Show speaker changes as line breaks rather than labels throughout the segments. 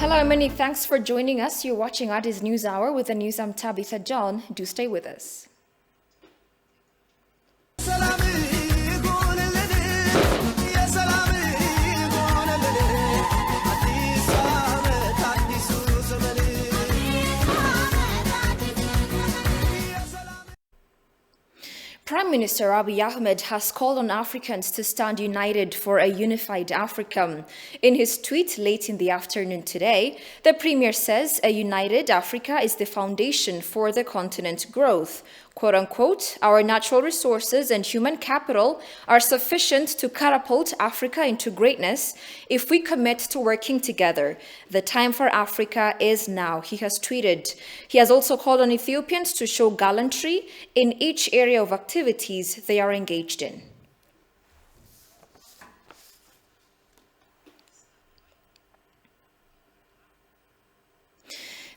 Hello, many thanks for joining us. You're watching Addis News Hour with the news. I'm Tabitha John. Do stay with us. Prime Minister Abiy Ahmed has called on Africans to stand united for a unified Africa. In his tweet late in the afternoon today, the Premier says a united Africa is the foundation for the continent's growth. Quote unquote, our natural resources and human capital are sufficient to catapult Africa into greatness if we commit to working together. The time for Africa is now, he has tweeted. He has also called on Ethiopians to show gallantry in each area of activities they are engaged in.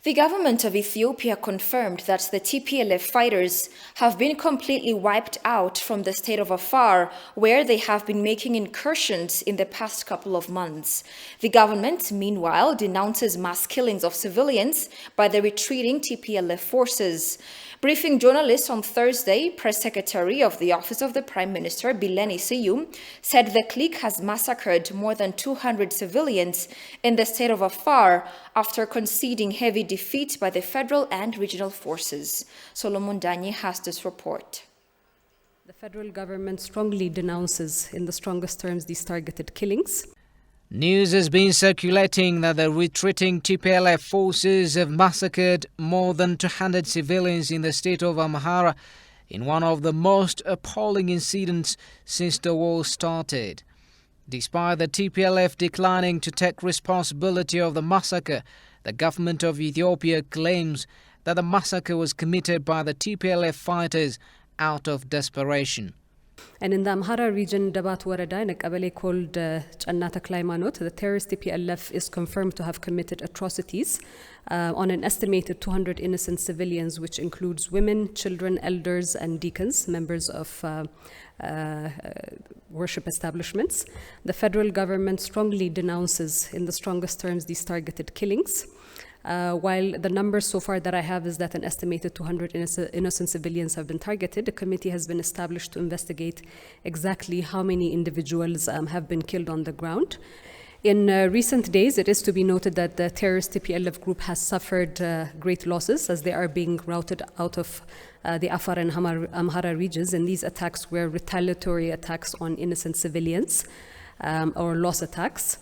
The government of Ethiopia confirmed that the TPLF fighters have been completely wiped out from the state of Afar, where they have been making incursions in the past couple of months. The government, meanwhile, denounces mass killings of civilians by the retreating TPLF forces. Briefing journalists on Thursday, Press Secretary of the Office of the Prime Minister, Bileni Siyum, said the clique has massacred more than 200 civilians in the state of Afar after conceding heavy defeat by the federal and regional forces. Solomon Danyi has this report.
The federal government strongly denounces in the strongest terms these targeted killings.
News has been circulating that the retreating TPLF forces have massacred more than 200 civilians in the state of Amhara in one of the most appalling incidents since the war started. Despite the TPLF declining to take responsibility of the massacre, the government of Ethiopia claims that the massacre was committed by the TPLF fighters out of desperation.
And in the Amhara region, Dabat Warada, in a kabale called Channata Klaimanot, the terrorist TPLF is confirmed to have committed atrocities on an estimated 200 innocent civilians, which includes women, children, elders, and deacons, members of worship establishments. The federal government strongly denounces in the strongest terms these targeted killings. While the numbers so far that I have is that an estimated 200 innocent civilians have been targeted, a committee has been established to investigate exactly how many individuals have been killed on the ground. In recent days, it is to be noted that the terrorist TPLF group has suffered great losses as they are being routed out of the Afar and Amhara regions, and these attacks were retaliatory attacks on innocent civilians or loss attacks.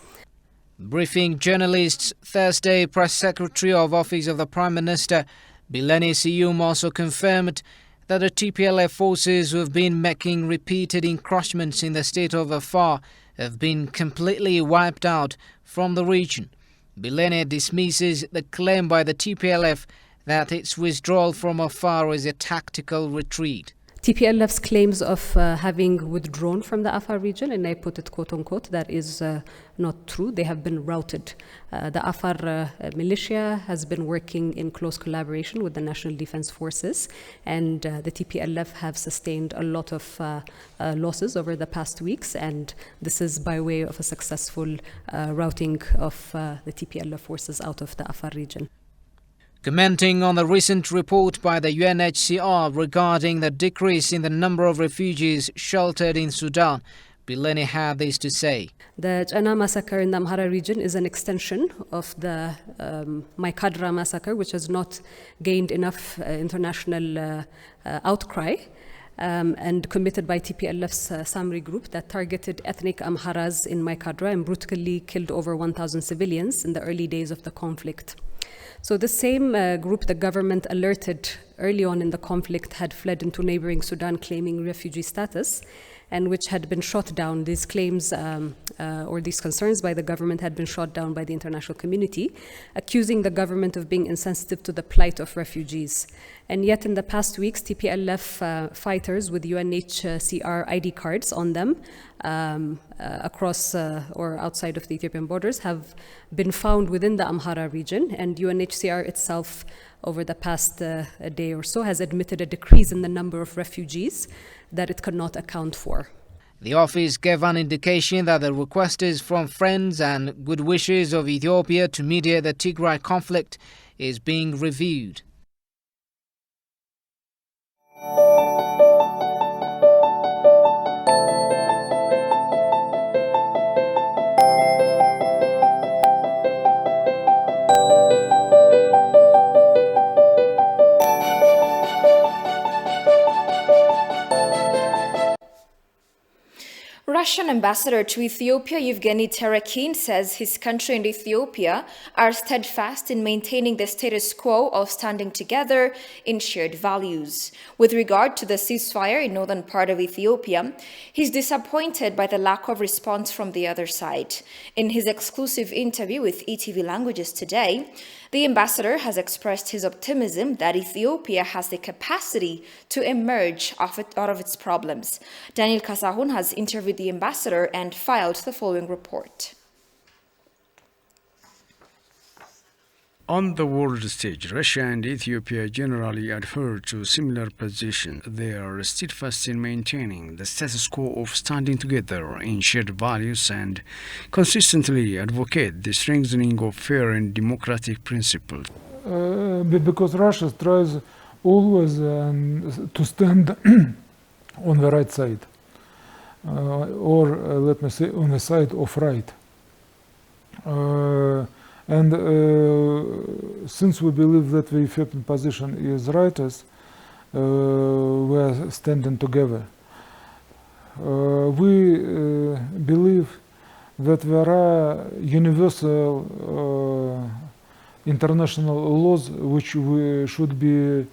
Briefing journalists Thursday, Press Secretary of Office of the Prime Minister, Bileni Siyum, also confirmed that the TPLF forces who have been making repeated encroachments in the state of Afar have been completely wiped out from the region. Bileni dismisses the claim by the TPLF that its withdrawal from Afar is a tactical retreat.
TPLF's claims of having withdrawn from the Afar region, and I put it quote unquote, that is not true. They have been routed. The Afar militia has been working in close collaboration with the National Defense Forces, and the TPLF have sustained a lot of losses over the past weeks, and this is by way of a successful routing of the TPLF forces out of the Afar region.
Commenting on the recent report by the UNHCR regarding the decrease in the number of refugees sheltered in Sudan, Bileni had this to say.
The Chana massacre in the Amhara region is an extension of the Maikadra massacre, which has not gained enough international outcry, and committed by TPLF's Samri group that targeted ethnic Amharas in Maikadra and brutally killed over 1,000 civilians in the early days of the conflict. So the same group the government alerted early on in the conflict had fled into neighboring Sudan claiming refugee status, and which had been shot down. These claims or these concerns by the government had been shot down by the international community, accusing the government of being insensitive to the plight of refugees. And yet in the past weeks, TPLF fighters with UNHCR ID cards on them across or outside of the Ethiopian borders have been found within the Amhara region, and UNHCR itself over the past day or so has admitted a decrease in the number of refugees that it cannot account for.
The office gave an indication that the request is from friends and good wishes of Ethiopia to mediate the Tigray conflict is being reviewed.
Russian ambassador to Ethiopia Yevgeny Terekin says his country and Ethiopia are steadfast in maintaining the status quo of standing together in shared values. With regard to the ceasefire in northern part of Ethiopia, he's disappointed by the lack of response from the other side. In his exclusive interview with ETV Languages today, the ambassador has expressed his optimism that Ethiopia has the capacity to emerge out of its problems. Daniel Kasahun has interviewed the ambassador and filed the following report.
On the world stage, Russia and Ethiopia generally adhere to similar positions. They are steadfast in maintaining the status quo of standing together in shared values and consistently advocate the strengthening of fair and democratic principles.
Because Russia tries always to stand on the right side, or let me say on the side of right. Since we believe that the Ethiopian position is righteous, we are standing together. We believe that there are universal international laws which we should be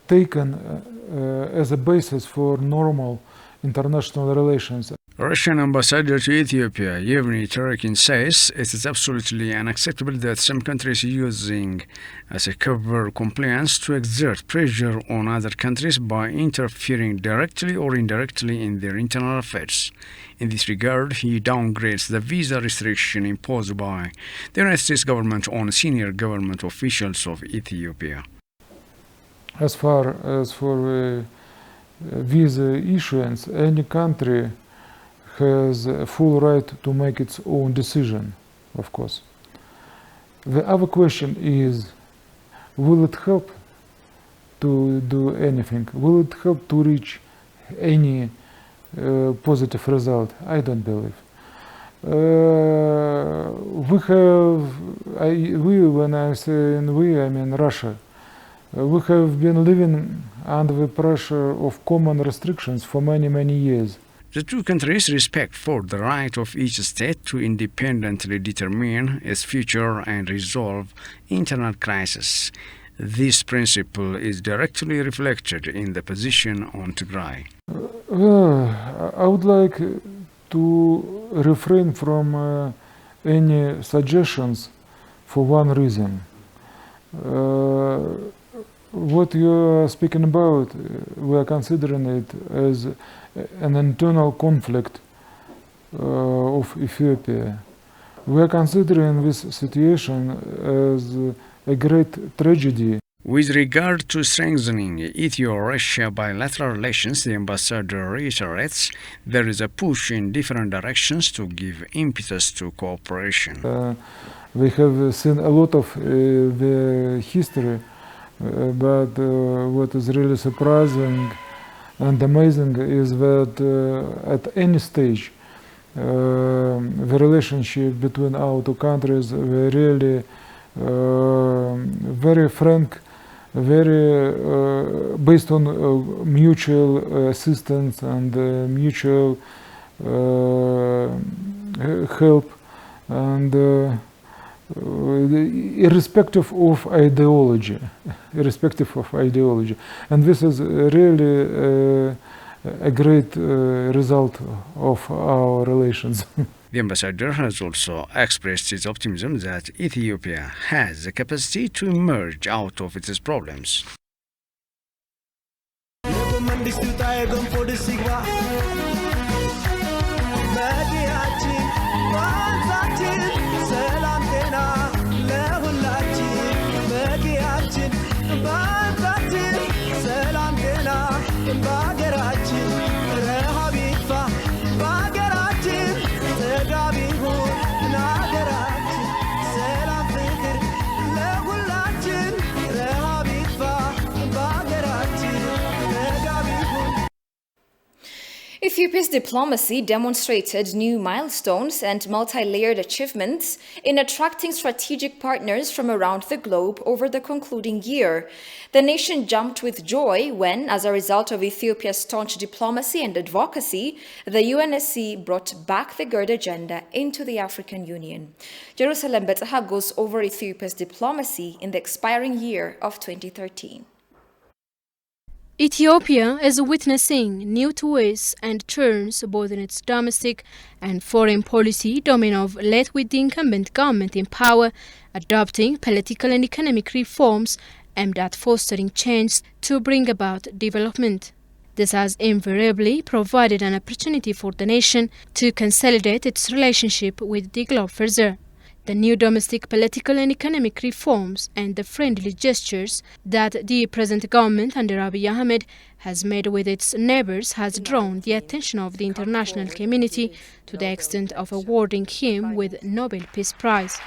taken as a basis for normal international relations.
Russian ambassador to Ethiopia, Yevgeny Terekin, says it is absolutely unacceptable that some countries using as a cover compliance to exert pressure on other countries by interfering directly or indirectly in their internal affairs. In this regard, he downgrades the visa restriction imposed by the United States government on senior government officials of Ethiopia.
As far as for visa issuance, any country has a full right to make its own decision, of course. The other question is, will it help to do anything? Will it help to reach any positive result? I don't believe. When I say we, I mean Russia. We have been living under the pressure of common restrictions for many, many years.
The two countries respect for the right of each state to independently determine its future and resolve internal crises. This principle is directly reflected in the position on Tigray.
I would like to refrain from any suggestions for one reason. What you are speaking about, we are considering it as an internal conflict of Ethiopia. We are considering this situation as a great tragedy.
With regard to strengthening Ethio-Russia bilateral relations, the ambassador reiterates there is a push in different directions to give impetus to cooperation.
We have seen a lot of the history, but what is really surprising and amazing is that at any stage the relationship between our two countries were really very frank, very based on mutual assistance and mutual help, and irrespective of ideology, and this is really a great result of our relations.
The ambassador has also expressed his optimism that Ethiopia has the capacity to emerge out of its problems.
Salam
Ethiopia's diplomacy demonstrated new milestones and multi-layered achievements in attracting strategic partners from around the globe over the concluding year. The nation jumped with joy when, as a result of Ethiopia's staunch diplomacy and advocacy, the UNSC brought back the GERD agenda into the African Union. Jerusalem Betzaha goes over Ethiopia's diplomacy in the expiring year of 2013.
Ethiopia is witnessing new twists and turns both in its domestic and foreign policy domain of led with the incumbent government in power, adopting political and economic reforms aimed at fostering change to bring about development. This has invariably provided an opportunity for the nation to consolidate its relationship with the globe further. The new domestic political and economic reforms and the friendly gestures that the present government under Abiy Ahmed has made with its neighbors has drawn the attention of the international community to the extent of awarding him with Nobel Peace Prize.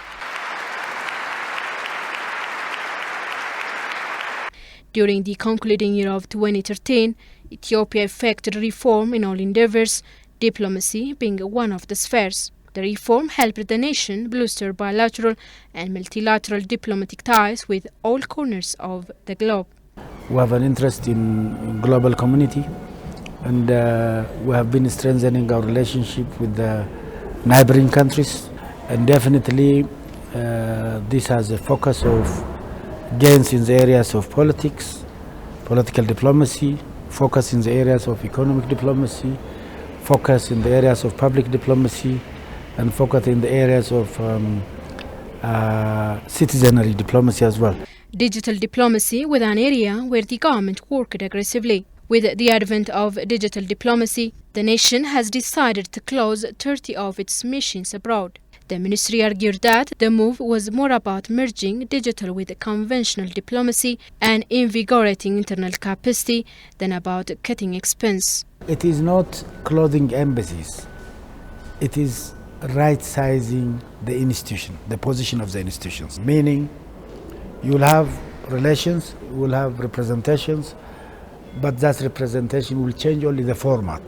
During the concluding year of 2013, Ethiopia effected reform in all endeavors, diplomacy being one of the spheres. The reform helped the nation bolster bilateral and multilateral diplomatic ties with all corners of the globe.
We have an interest in global community, and we have been strengthening our relationship with the neighboring countries, and definitely this has a focus of gains in the areas of politics, political diplomacy, focus in the areas of economic diplomacy, focus in the areas of public diplomacy, and focus in the areas of citizenry diplomacy as well.
Digital diplomacy was an area where the government worked aggressively. With the advent of digital diplomacy, the nation has decided to close 30 of its missions abroad. The ministry argued that the move was more about merging digital with conventional diplomacy and invigorating internal capacity than about cutting expense.
It is not closing embassies. It is right-sizing the institution, the position of the institutions, meaning you will have relations, you will have representations, but that representation will change only the format.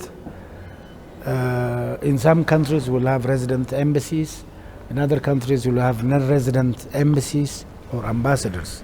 In some countries we'll have resident embassies, in other countries we'll have non-resident embassies or ambassadors.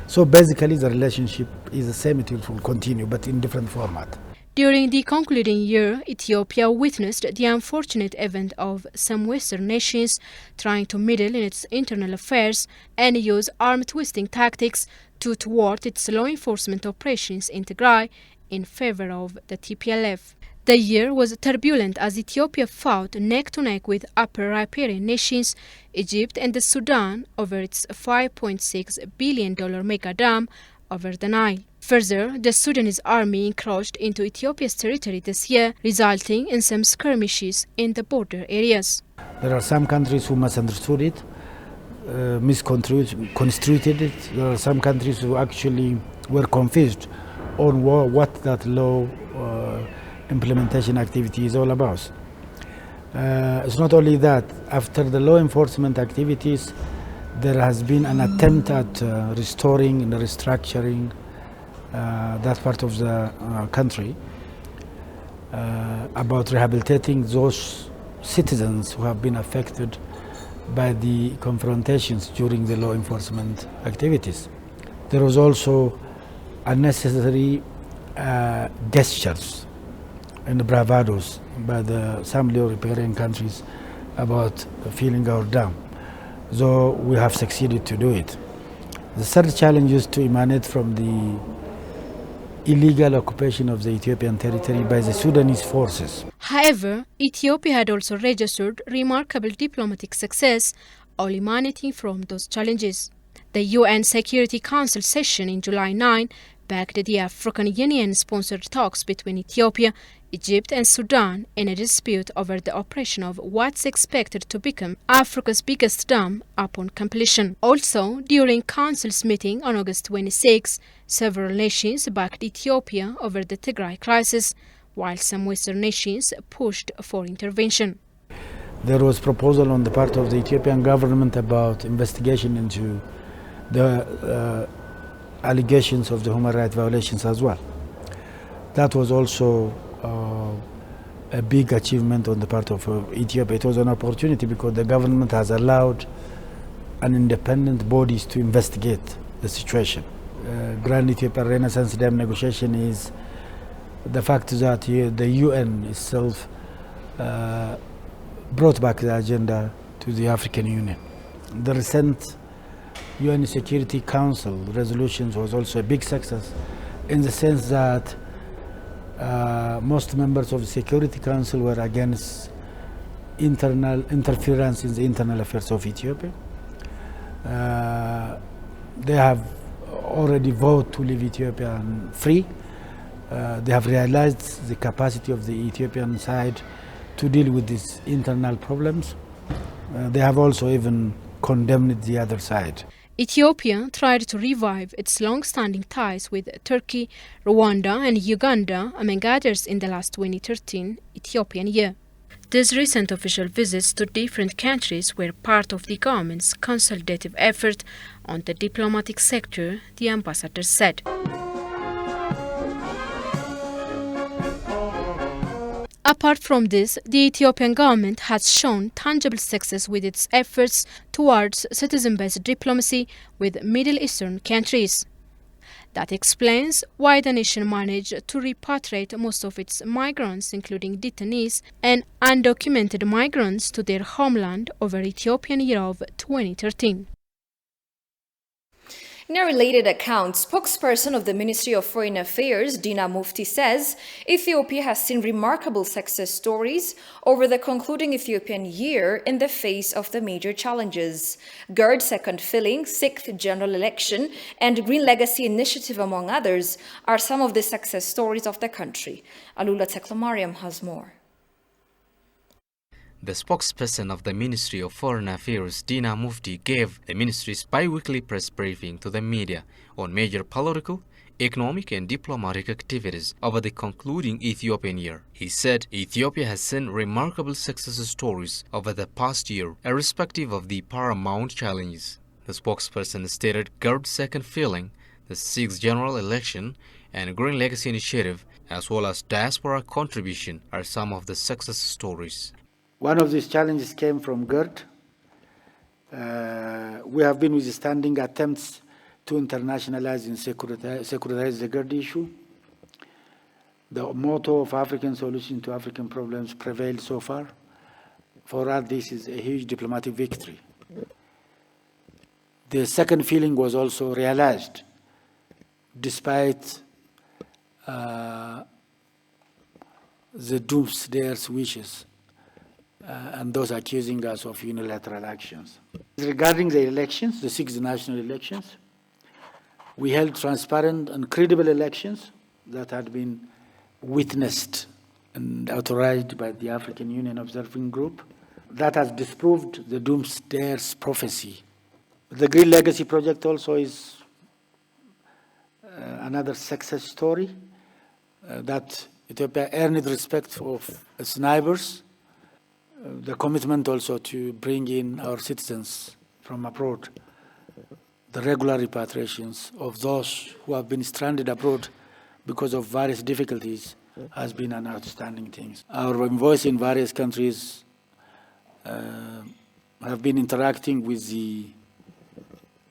So basically the relationship is the same, it will continue, but in different format.
During the concluding year, Ethiopia witnessed the unfortunate event of some Western nations trying to meddle in its internal affairs and use arm-twisting tactics to thwart its law enforcement operations in Tigray in favor of the TPLF. The year was turbulent as Ethiopia fought neck-to-neck with Upper Riparian nations, Egypt and the Sudan, over its $5.6 billion mega dam over the Nile. Further, the Sudanese army encroached into Ethiopia's territory this year, resulting in some skirmishes in the border areas.
There are some countries who misunderstood it, misconstrued it. There are some countries who actually were confused on what that law implementation activity is all about. It's not only that. After the law enforcement activities, there has been an attempt at restoring and restructuring that part of the country, about rehabilitating those citizens who have been affected by the confrontations during the law enforcement activities. There was also unnecessary gestures and bravados by some European countries about filling our dam, though we have succeeded to do it. The third challenge is to emanate from the illegal occupation of the Ethiopian territory by the Sudanese forces.
However, Ethiopia had also registered remarkable diplomatic success, all emanating from those challenges. The UN Security Council session in July 9 backed the African Union-sponsored talks between Ethiopia, Egypt and Sudan in a dispute over the operation of what's expected to become Africa's biggest dam upon completion. Also, during Council's meeting on August 26, several nations backed Ethiopia over the Tigray crisis, while some Western nations pushed for intervention.
There was proposal on the part of the Ethiopian government about investigation into the allegations of the human rights violations as well. That was also a big achievement on the part of Ethiopia. It was an opportunity because the government has allowed an independent bodies to investigate the situation. Grand Ethiopian Renaissance Dam negotiation is the fact that the UN itself brought back the agenda to the African Union. The recent UN Security Council resolutions was also a big success in the sense that most members of the Security Council were against internal interference in the internal affairs of Ethiopia. They have already voted to leave Ethiopia free. They have realized the capacity of the Ethiopian side to deal with these internal problems. They have also even condemned the other side.
Ethiopia tried to revive its long-standing ties with Turkey, Rwanda and Uganda, among others, in the last 2013 Ethiopian year. These recent official visits to different countries were part of the government's consolidative effort on the diplomatic sector, the ambassador said. Apart from this, the Ethiopian government has shown tangible success with its efforts towards citizen-based diplomacy with Middle Eastern countries. That explains why the nation managed to repatriate most of its migrants, including detainees and undocumented migrants, to their homeland over Ethiopian year of 2013.
In a related account, spokesperson of the Ministry of Foreign Affairs, Dina Mufti, says Ethiopia has seen remarkable success stories over the concluding Ethiopian year in the face of the major challenges. GERD second filling, 6th general election, and Green Legacy Initiative, among others, are some of the success stories of the country. Alula Teklamariam has more.
The spokesperson of the Ministry of Foreign Affairs, Dina Mufti, gave the ministry's bi-weekly press briefing to the media on major political, economic and diplomatic activities over the concluding Ethiopian year. He said Ethiopia has seen remarkable success stories over the past year, irrespective of the paramount challenges. The spokesperson stated GERD second filling, the 6th general election and Green Legacy Initiative, as well as diaspora contribution, are some of the success stories.
One of these challenges came from GERD. We have been withstanding attempts to internationalize and securitize the GERD issue. The motto of African solution to African problems prevailed so far. For us, this is a huge diplomatic victory. The second feeling was also realized, despite the doomsdayers' wishes. And those accusing us of unilateral actions. Regarding the elections, the 6th national elections, we held transparent and credible elections that had been witnessed and authorized by the African Union Observing Group. That has disproved the doomsdayers' prophecy. The Green Legacy project also is another success story that Ethiopia earned respect of its neighbors. The commitment also to bring in our citizens from abroad, the regular repatriations of those who have been stranded abroad because of various difficulties has been an outstanding thing. Our envoys in various countries have been interacting with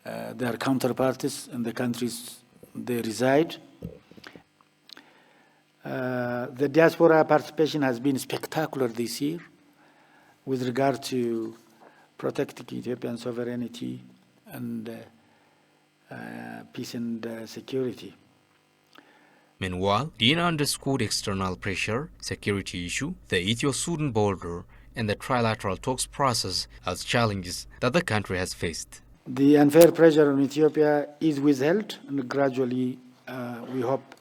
their counterparts in the countries they reside. The diaspora participation has been spectacular this year with regard to protecting Ethiopian sovereignty and peace and security.
Meanwhile, Dina underscored external pressure, security issue, the Ethio-Sudan border, and the trilateral talks process as challenges that the country has faced.
The unfair pressure on Ethiopia is withheld, and gradually we hope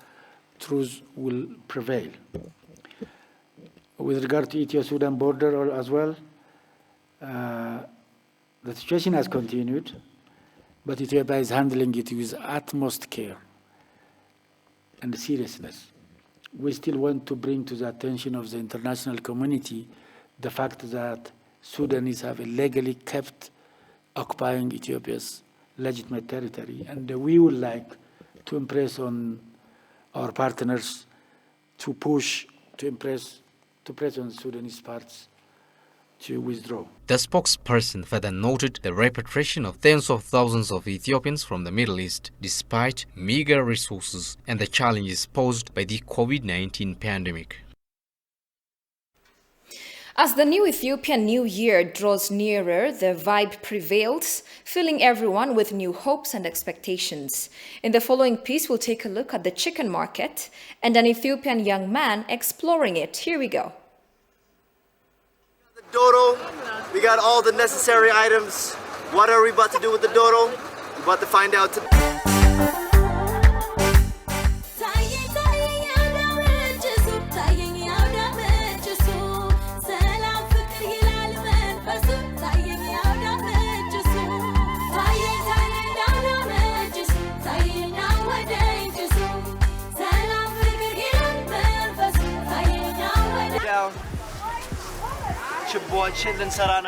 truth will prevail. With regard to Ethio-Sudan border as well, the situation has continued, but Ethiopia is handling it with utmost care and seriousness. We still want to bring to the attention of the international community the fact that Sudanese have illegally kept occupying Ethiopia's legitimate territory, and we would like to impress on our partners to push to impress to press on Sudanese parts to withdraw.
The spokesperson further noted the repatriation of tens of thousands of Ethiopians from the Middle East, despite meager resources and the challenges posed by the COVID-19 pandemic.
As the new Ethiopian New Year draws nearer, the vibe prevails, filling everyone with new hopes and expectations. In the following piece, we'll take a look at the chicken market and an Ethiopian young man exploring it. Here we go.
The dodo, we got all the necessary items. What are we about to do with the dodo? We're about to find out today.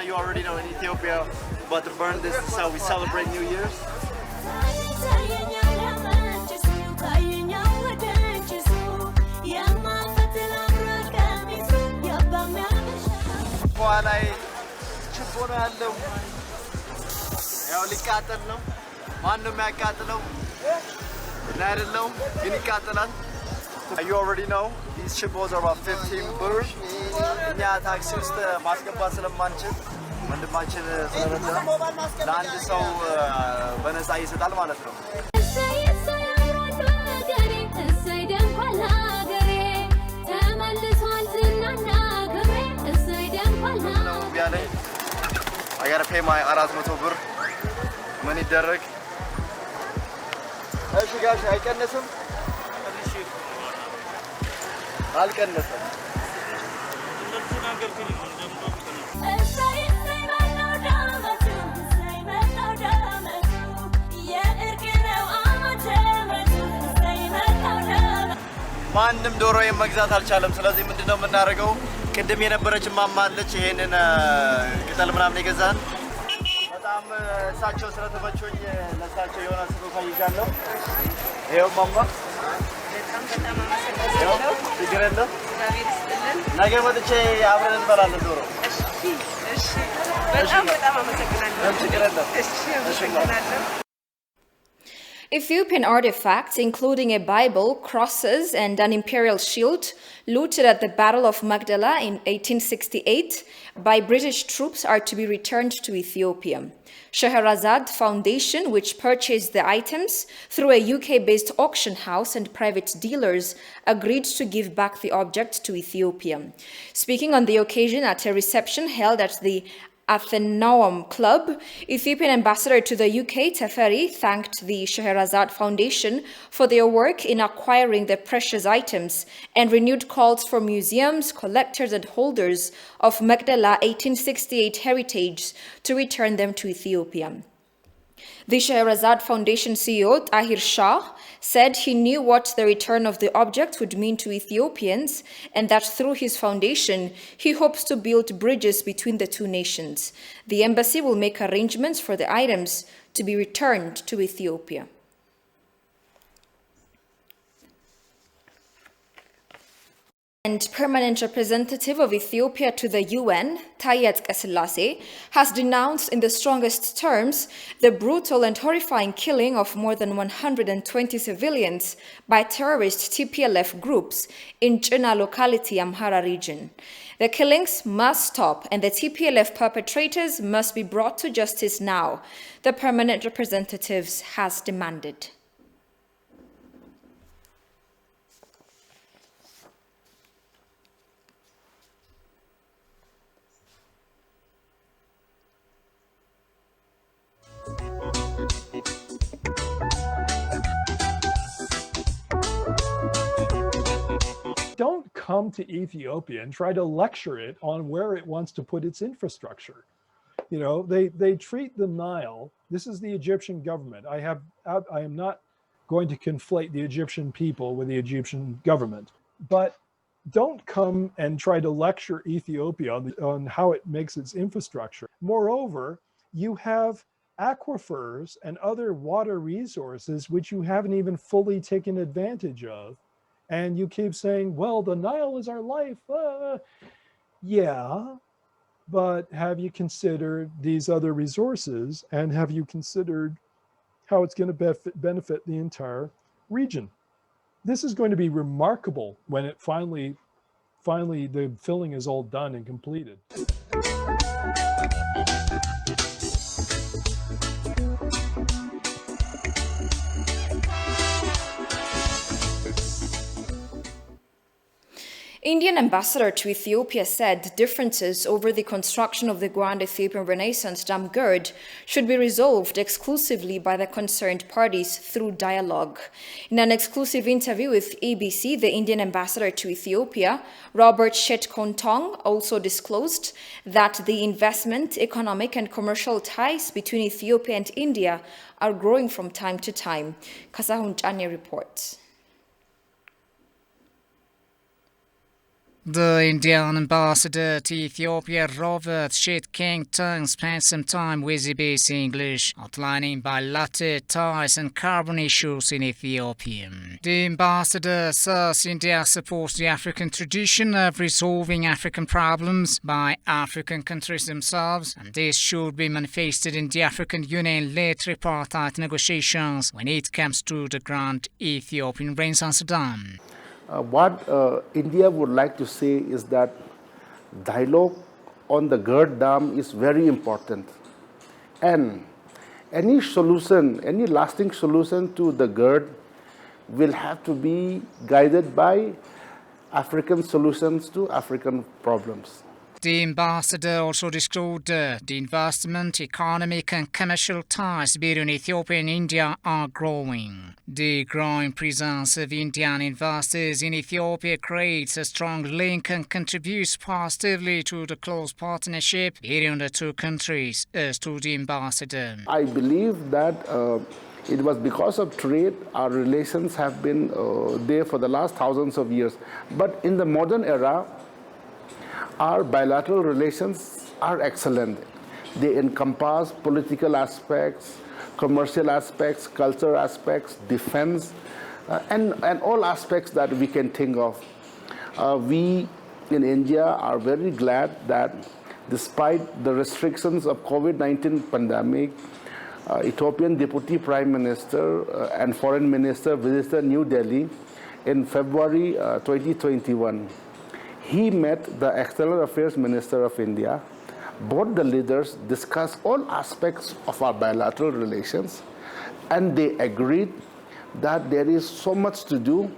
You already know in Ethiopia, but to burn this is how we celebrate New Year's. You already know these chibos are about 15 birr. እኛ ታክሲ ውስጥ ማስገባት ስለማንችል ወንድማችን ስለረዳ ለአንድ ሰው በነፃ ይሰጣል ማለት ነው። I gotta pay my 400 ብር ምን ይደረግ? እሺ ጋሽ አይቀነስም? አልቀነሰም። ማንም ዶሮ መግዛት አልቻለም። ስለዚህ ምንድነው የምናደርገው? ቅድም የነበረች ማማ አለች። ይሄንን ቅጠል ምናምን የገዛን በጣም እሳቸው ስለተመቾኝ ለሳቸው የሆነ ስጦታ ይዣለሁ። ይሄው ማማ በጣም አመሰግናለሁ። ችግር የለም። ነገ መጥቼ አብረን እንበላለን ዶሮ። እሺ በጣም አመሰግናለሁ። ችግር የለም። እሺ አመሰግናለሁ።
Ethiopian artifacts, including a Bible, crosses, and an imperial shield, looted at the Battle of Magdala in 1868 by British troops, are to be returned to Ethiopia. Scheherazade Foundation, which purchased the items through a UK-based auction house and private dealers, agreed to give back the object to Ethiopia. Speaking on the occasion at a reception held at the Athenaeum Club, Ethiopian ambassador to the UK, Teferi, thanked the Scheherazade Foundation for their work in acquiring the precious items and renewed calls for museums, collectors, and holders of Magdala 1868 heritage to return them to Ethiopia. The Scheherazade Foundation CEO, Tahir Shah, said he knew what the return of the object would mean to Ethiopians and that through his foundation, he hopes to build bridges between the two nations. The embassy will make arrangements for the items to be returned to Ethiopia. And permanent representative of Ethiopia to the UN, Taye Atqeselase, has denounced in the strongest terms the brutal and horrifying killing of more than 120 civilians by terrorist TPLF groups in China locality, Amhara region. The killings must stop and the TPLF perpetrators must be brought to justice now, the permanent representative has demanded.
Don't come to Ethiopia and try to lecture it on where it wants to put its infrastructure. You know, they treat the Nile. This is the Egyptian government. I am not going to conflate the Egyptian people with the Egyptian government, but don't come and try to lecture Ethiopia on how it makes its infrastructure. Moreover, you have aquifers and other water resources which you haven't even fully taken advantage of And you keep saying, well, the Nile is our life. Yeah, but have you considered these other resources, and have you considered how it's going to benefit the entire region? This is going to be remarkable when it finally the filling is all done and completed.
Indian ambassador to Ethiopia said differences over the construction of the Grand Ethiopian Renaissance Dam GERD should be resolved exclusively by the concerned parties through dialogue. In an exclusive interview with ABC, the Indian ambassador to Ethiopia, Robert Shetkontong, also disclosed that the investment, economic and commercial ties between Ethiopia and India are growing from time to time. Kasahun Chanya reports.
The Indian ambassador to Ethiopia, Robert Shetkontong, spent some time with BBC English, outlining bilateral ties and carbon issues in Ethiopia. The ambassador says India supports the African tradition of resolving African problems by African countries themselves, and this should be manifested in the African Union-led tripartite negotiations when it comes to the Grand Ethiopian Renaissance Dam.
What India would like to say is that dialogue on the GERD Dam is very important, and any solution, any lasting solution to the GERD will have to be guided by African solutions to African problems.
The ambassador also disclosed the investment, economic and commercial ties between Ethiopia and India are growing. The growing presence of Indian investors in Ethiopia creates a strong link and contributes positively to the close partnership between the two countries, as to the ambassador.
I believe that it was because of trade our relations have been there for the last thousands of years. But in the modern era, our bilateral relations are excellent. They encompass political aspects, commercial aspects, cultural aspects, defense, and all aspects that we can think of. We in India are very glad that despite the restrictions of COVID-19 pandemic, Ethiopian Deputy Prime Minister and Foreign Minister visited New Delhi in February 2021. He met the External Affairs Minister of India. Both the leaders discussed all aspects of our bilateral relations, and they agreed that there is so much to do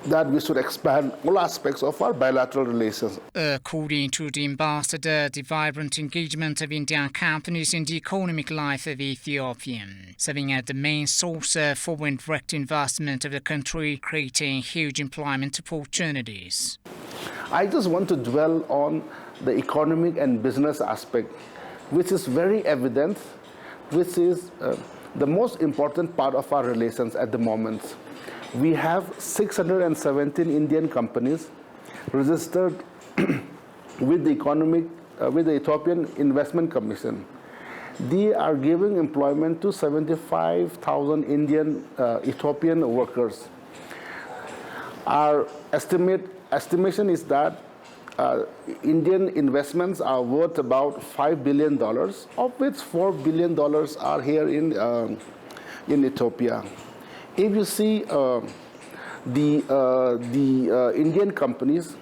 that we should expand all aspects of our bilateral relations.
According to the ambassador, the vibrant engagement of Indian companies in the economic life of Ethiopia, serving as the main source of foreign direct investment of the country, creating huge employment opportunities.
I just want to dwell on the economic and business aspect, which is very evident, which is the most important part of our relations at the moment. We have 617 Indian companies registered with the Ethiopian Investment Commission. They are giving employment to 75,000 Ethiopian workers. Our estimation is that Indian investments are worth about $5 billion, of which $4 billion are here in Ethiopia. If you see the Indian companies,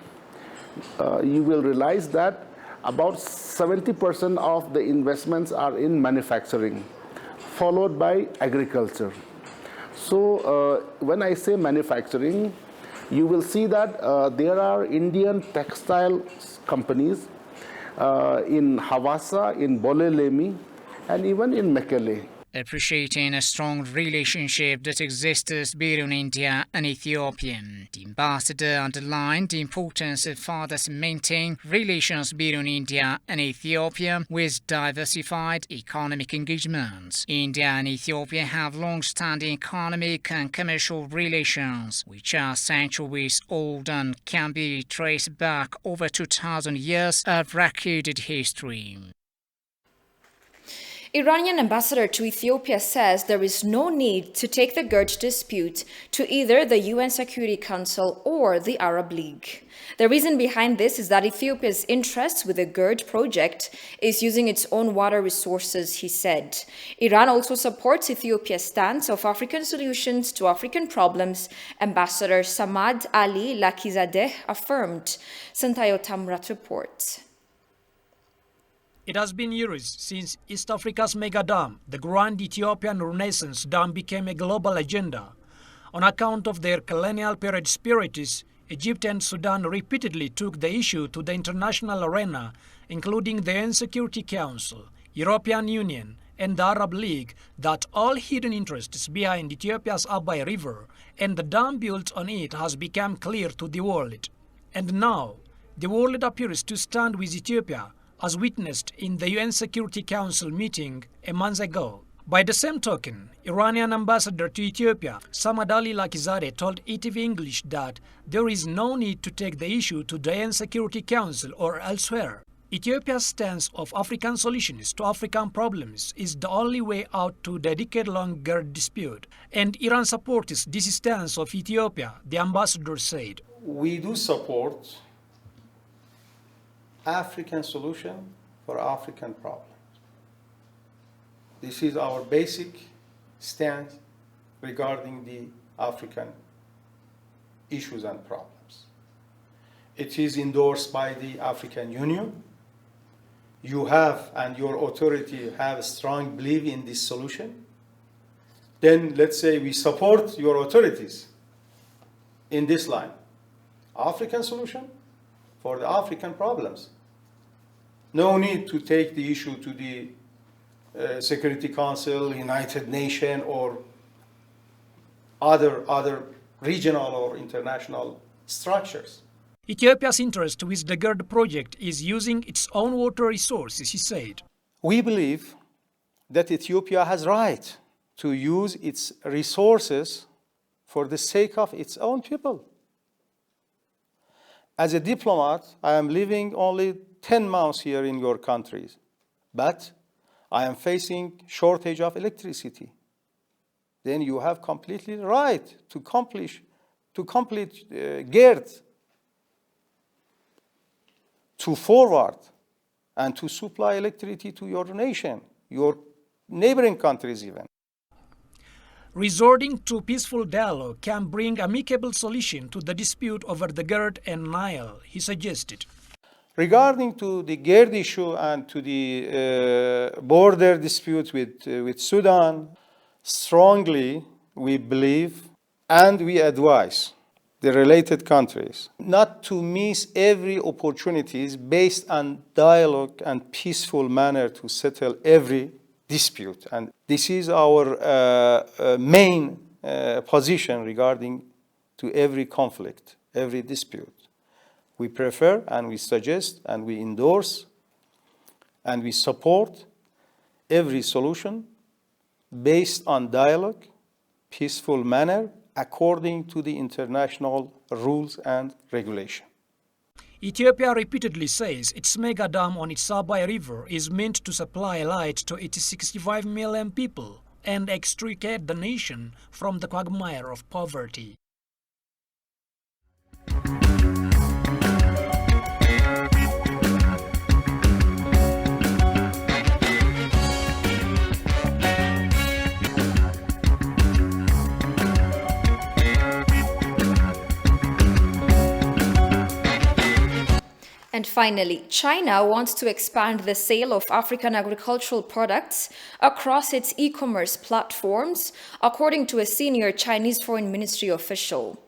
you will realize that about 70% of the investments are in manufacturing, followed by agriculture. So when I say manufacturing, you will see that there are Indian textile companies in Havasa, in Bolelemi, and even in Mekelle.
Appreciating a strong relationship that exists between India and Ethiopia, the ambassador underlined the importance of further cementing relations between India and Ethiopia with diversified economic engagements. India and Ethiopia have long-standing economic and commercial relations, which are centuries old and can be traced back over 2,000 years of recorded history.
Iranian ambassador to Ethiopia says there is no need to take the GERD dispute to either the UN Security Council or the Arab League. The reason behind this is that Ethiopia's interest with the GERD project is using its own water resources, he said. Iran also supports Ethiopia's stance of African solutions to African problems, Ambassador Samad Ali Lakizadeh affirmed. Santayo Tamrat reports.
It has been years since East Africa's mega dam, the Grand Ethiopian Renaissance Dam, became a global agenda. On account of their colonial period disparities, Egypt and Sudan repeatedly took the issue to the international arena, including the UN Security Council, European Union, and the Arab League, that all hidden interests behind Ethiopia's Abai River and the dam built on it has become clear to the world. And now, the world appears to stand with Ethiopia, as witnessed in the UN Security Council meeting a month ago. By the same token, Iranian ambassador to Ethiopia, Samad Ali Lakizadeh, told ETV English that there is no need to take the issue to the UN Security Council or elsewhere. Ethiopia's stance of African solutions to African problems is the only way out to the decade-long GERD dispute, and Iran supports this stance of Ethiopia, the ambassador said.
We do support African solution for African problems. This is our basic stance regarding the African issues and problems. It is endorsed by the African Union. You have, and your authority have, a strong belief in this solution. Then let's say we support your authorities in this line. African solution for the African problems. No need to take the issue to the Security Council, United Nations, or other regional or international structures.
Ethiopia's interest with the GERD project is using its own water resources, he said.
We believe that Ethiopia has right to use its resources for the sake of its own people. As a diplomat, I am living only 10 months here in your countries, but I am facing shortage of electricity. Then you have completely right to complete GERD, to forward and to supply electricity to your nation, your neighboring countries even.
Resorting to peaceful dialogue can bring amicable solution to the dispute over the GERD and Nile, he suggested.
Regarding to the GERD issue and to the border dispute with Sudan, strongly we believe and we advise the related countries not to miss every opportunities based on dialogue and peaceful manner to settle every dispute. And this is our main position regarding to every conflict, every dispute. We prefer and we suggest and we endorse and we support every solution based on dialogue, peaceful manner, according to the international rules and regulation.
Ethiopia repeatedly says its mega dam on its Abai River is meant to supply light to its 65 million people and extricate the nation from the quagmire of poverty.
And finally, China wants to expand the sale of African agricultural products across its e-commerce platforms, according to a senior Chinese Foreign Ministry official.